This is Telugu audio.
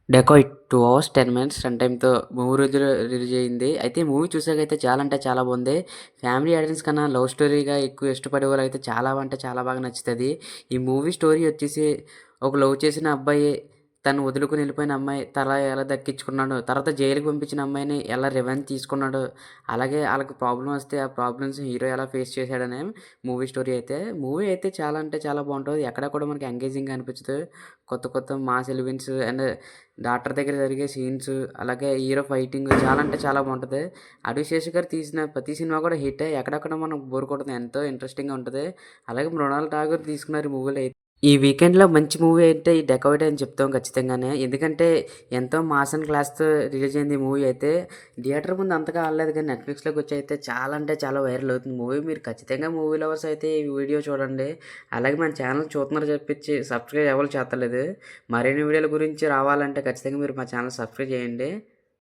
డెకాయిట్ 2 అవర్స్ 10 మినిట్స్ రన్ టైమ్‌తో మూవీ రోజులు రిలీజ్ అయింది. అయితే మూవీ చూసాకైతే చాలా అంటే చాలా బాగుంది. ఫ్యామిలీ ఆడియన్స్ కన్నా లవ్ స్టోరీగా ఎక్కువ ఇష్టపడే వాళ్ళైతే చాలా అంటే చాలా బాగా నచ్చుతది. ఈ మూవీ స్టోరీ వచ్చేసి ఒక లవ్ చేసిన అబ్బాయి తను వదులుకొని వెళ్ళిపోయిన అమ్మాయి ఎలా దక్కించుకున్నాడో, తర్వాత జైలుకి పంపించిన అమ్మాయిని ఎలా రివెంజ్ తీసుకున్నాడో, అలాగే ఆళ్ళకి ప్రాబ్లమ్ వస్తే ఆ ప్రాబ్లమ్స్ హీరో ఎలా ఫేస్ చేశాడనే మూవీ స్టోరీ అయితే. మూవీ అయితే చాలా అంటే చాలా బాగుంటది. ఎక్కడ కూడా మనకి ఎంగేజింగ్‌గా అనిపించదు. కొత్త మాస్ ఎలిమెంట్స్ అండ్ డాక్టర్ దగ్గర జరిగే సీన్స్, అలాగే హీరో ఫైటింగ్ చాలా అంటే చాలా బావుంటది. 'అడవి శేషు' గారు తీసిన ప్రతి సినిమా కూడా హిట్టే. ఎక్కడెక్కడ మనకు బోర్ కొట్టదు. ఎంతో ఇంట్రెస్టింగ్‌గా ఉంటది. అలాగే మృణాల్ ఠాగూర్ తీసుకున్నారు ఈ మూవీలో అయితే. ఈ వీకెండ్‌లో మంచి మూవీ అంటే ఈ 'డెకాయిట్' అని చెప్తాం ఖచ్చితంగానే. ఎందుకంటే ఎంతో మాస్ అండ్ క్లాస్‌తో రిలీజ్ అయింది ఈ మూవీ అయితే. థియేటర్ ముందు అంతగా ఆడలేదు కానీ నెట్‌ఫ్లిక్స్‌లోకి అయితే చాలా అంటే చాలా వైరల్ అవుతుంది మూవీ. మీరు ఖచ్చితంగా మూవీ లవర్స్ అయితే ఈ వీడియో చూడండి. అలాగే మన ఛానల్ చూస్తున్నారు చెప్పించి సబ్స్క్రైబ్ ఎవరు చేత్తలేదు. మరిన్ని వీడియోల గురించి రావాలంటే ఖచ్చితంగా మీరు మా ఛానల్ సబ్స్క్రైబ్ చేయండి.